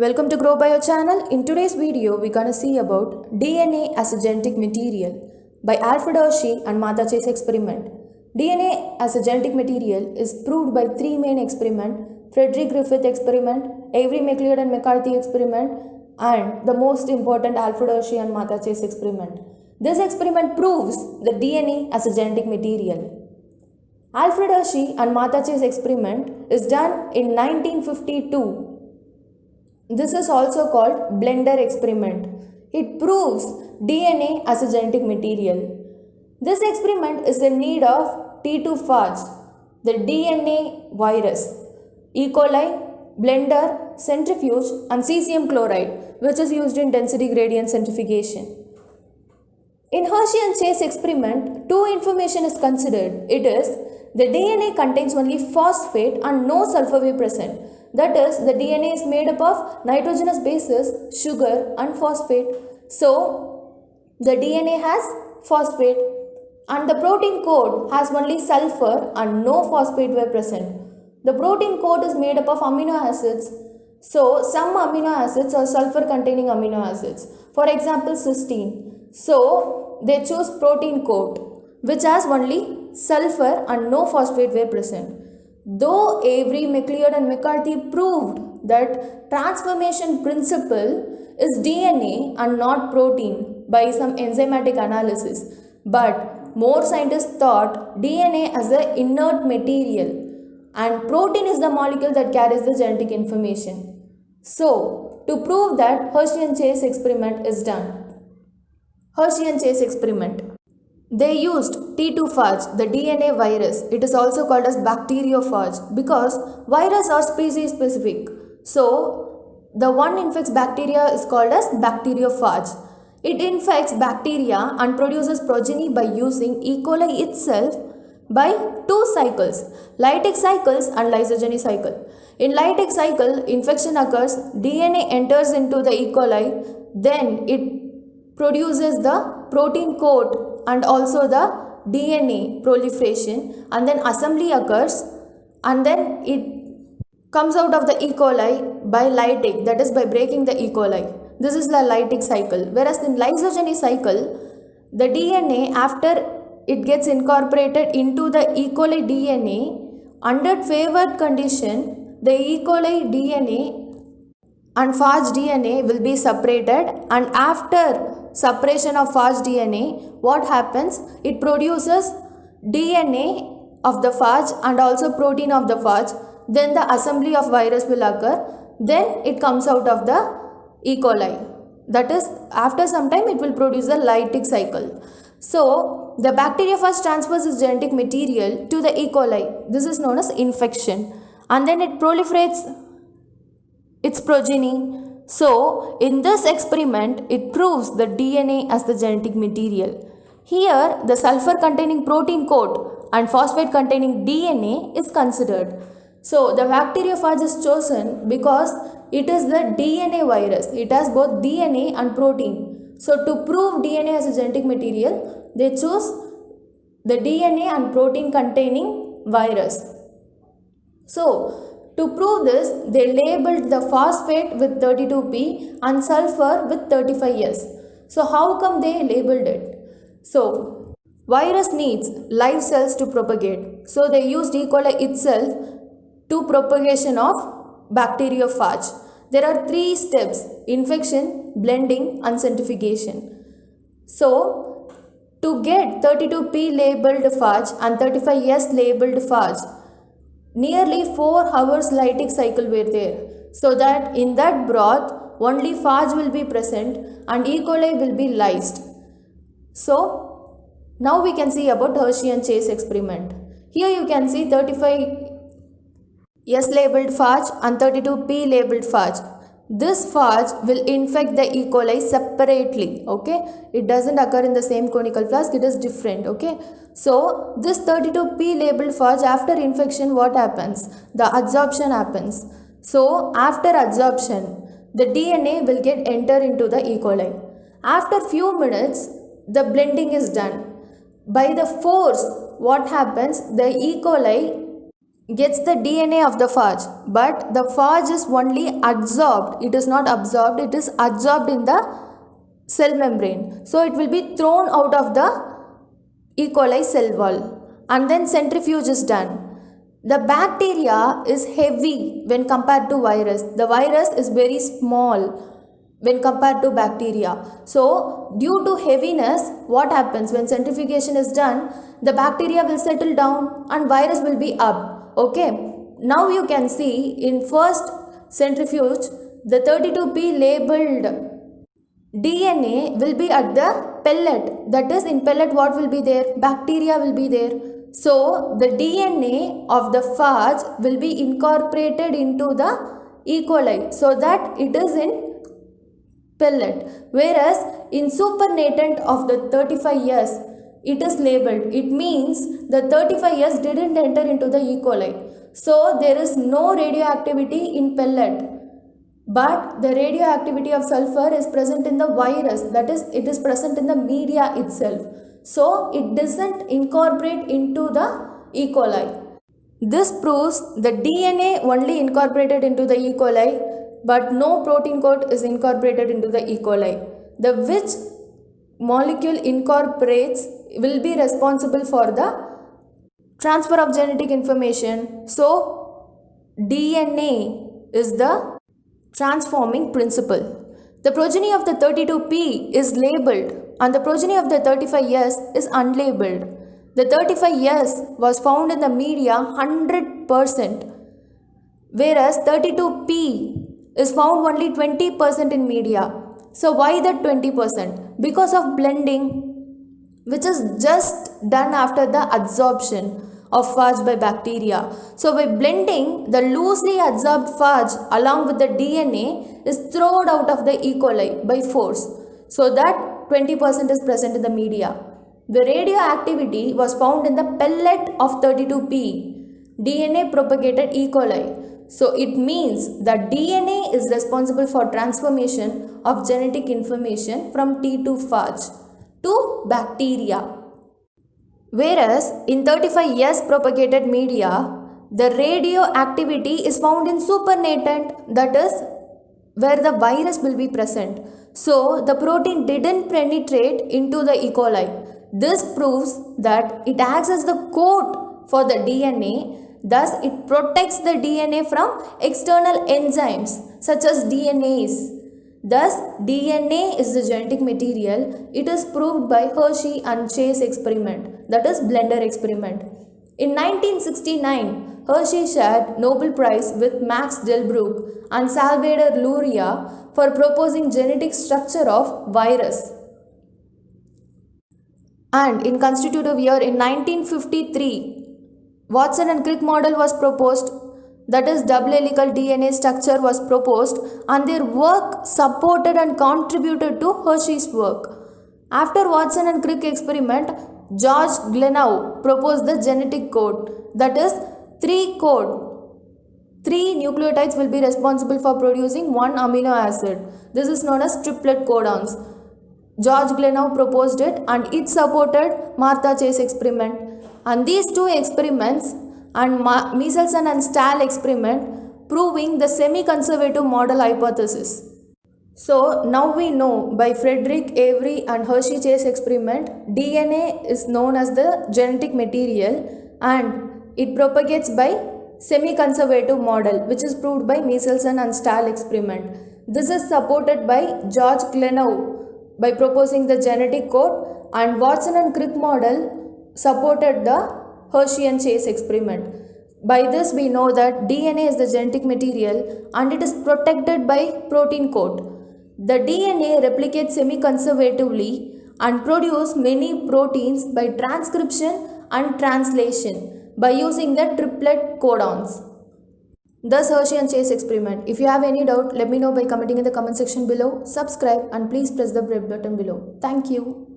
Welcome to Grow Bio channel. In today's video, we're gonna see about DNA as a genetic material by Alfred Hershey and Martha Chase experiment. DNA as a genetic material is proved by three main experiments: Frederick Griffith experiment, Avery McLeod and McCarthy experiment, and the most important Alfred Hershey and Martha Chase experiment. This experiment proves the DNA as a genetic material. Alfred Hershey and Martha Chase experiment is done in 1952. This is also called blender experiment. It proves DNA as a genetic material. This experiment is in need of T2 phage, the DNA virus, E. coli, blender, centrifuge, and cesium chloride, which is used in density gradient centrifugation. In Hershey and Chase experiment, two information is considered. It is the DNA contains only phosphate and no sulfur wave present. That is, the DNA is made up of nitrogenous bases, sugar and phosphate. So, the DNA has phosphate and the protein code has only sulfur and no phosphate were present. The protein code is made up of amino acids. So, some amino acids are sulfur containing amino acids. For example, cysteine. So, they choose protein code which has only sulfur and no phosphate were present. Though Avery, McLeod and McCarthy proved that transformation principle is DNA and not protein by some enzymatic analysis, but more scientists thought DNA as an inert material and protein is the molecule that carries the genetic information. So, to prove that, Hershey and Chase experiment is done. Hershey and Chase experiment. They used T2 phage, the DNA virus. It is also called as bacteriophage because viruses are species specific. So, the one infects bacteria is called as bacteriophage. It infects bacteria and produces progeny by using E. coli itself by two cycles, lytic cycles and lysogeny cycle. In lytic cycle, infection occurs, DNA enters into the E. coli, then it produces the protein coat and also the DNA proliferation, and then assembly occurs, and then it comes out of the E. coli by lytic, that is by breaking the E. coli. This is the lytic cycle. Whereas in lysogeny cycle, the DNA after it gets incorporated into the E. coli DNA, under favored condition, the E. coli DNA and phage DNA will be separated, and after separation of phage DNA, what happens? It produces DNA of the phage and also protein of the phage. Then the assembly of virus will occur. Then it comes out of the E. coli. That is, after some time it will produce a lytic cycle. So, the bacteriophage transfers its genetic material to the E. coli. This is known as infection. And then it proliferates its progeny. So, in this experiment, it proves the DNA as the genetic material. Here, the sulfur containing protein coat and phosphate containing DNA is considered. So, the bacteriophage is chosen because it is the DNA virus. It has both DNA and protein. So, to prove DNA as a genetic material, they chose the DNA and protein containing virus. So, to prove this, they labeled the phosphate with 32P and sulfur with 35S. So, how come they labeled it? So, virus needs live cells to propagate. So, they used E. coli itself to propagation of bacteriophage. There are three steps: infection, blending and centrifugation. So, to get 32P labeled phage and 35S labeled phage, nearly 4 hours lytic cycle were there, so that in that broth only phage will be present and E. coli will be lysed. So, now we can see about Hershey and Chase experiment. Here you can see 35S labeled phage and 32P labeled phage. This phage will infect the E. coli separately, okay? It doesn't occur in the same conical flask, it is different, okay? So, this 32P labeled phage, after infection, what happens? The adsorption happens. So, after adsorption, the DNA will get enter into the E. coli. After few minutes, the blending is done. By the force, what happens? The E. coli gets the DNA of the phage, but the phage is only adsorbed. It is not absorbed, it is adsorbed in the cell membrane. So it will be thrown out of the E. coli cell wall, and then centrifuge is done. The bacteria is heavy when compared to virus. The virus is very small when compared to bacteria. So due to heaviness, what happens when centrifugation is done? The bacteria will settle down and virus will be up. Okay. Now you can see in first centrifuge, the 32P labeled DNA will be at the pellet. That is, in pellet what will be there? Bacteria will be there. So the DNA of the phage will be incorporated into the E. coli so that it is in pellet. Whereas in supernatant of the 35 years, it is labeled. It means the 35 years didn't enter into the E. coli. So there is no radioactivity in pellet. But the radioactivity of sulfur is present in the virus, that is, it is present in the media itself. So it doesn't incorporate into the E. coli. This proves the DNA only incorporated into the E. coli, but no protein coat is incorporated into the E. coli. The which molecule incorporates will be responsible for the transfer of genetic information. So DNA is the transforming principle. The progeny of the 32P is labeled and the progeny of the 35 years is unlabeled. The 35 years was found in the media 100%, whereas 32P is found only 20% in media. So why that 20%? Because of blending, which is just done after the adsorption of phage by bacteria. So by blending, the loosely adsorbed phage along with the DNA is thrown out of the E. coli by force, so that 20% is present in the media. The radioactivity was found in the pellet of 32P, DNA propagated E. coli. So it means that DNA is responsible for transformation of genetic information from T2 phage to bacteria. Whereas in 35 years propagated media, the radioactivity is found in supernatant, that is where the virus will be present. So the protein didn't penetrate into the E. coli. This proves that it acts as the coat for the DNA. Thus, it protects the DNA from external enzymes such as DNase. Thus, DNA is the genetic material. It is proved by Hershey and Chase experiment, that is blender experiment. In 1969, Hershey shared Nobel Prize with Max Delbruck and Salvador Luria for proposing genetic structure of virus. And in constitutive year in 1953, Watson and Crick model was proposed, that is double helical DNA structure was proposed, and their work supported and contributed to Hershey's work. After Watson and Crick experiment, George Glenau proposed the genetic code, that is 3 nucleotides will be responsible for producing one amino acid. This is known as triplet codons. George Glenau proposed it and it supported Martha Chase experiment. And these two experiments and Michelson and Stahl experiment proving the semi-conservative model hypothesis. So now we know by Frederick Avery and Hershey Chase experiment, DNA is known as the genetic material and it propagates by semi-conservative model, which is proved by Michelson and Stahl experiment. This is supported by George Glenau by proposing the genetic code, and Watson and Crick model supported the Hershey and Chase experiment. By this we know that DNA is the genetic material and it is protected by protein coat. The DNA replicates semi-conservatively and produce many proteins by transcription and translation by using the triplet codons. Thus Hershey and Chase experiment. If you have any doubt, let me know by commenting in the comment section below. Subscribe and please press the red button below. Thank you.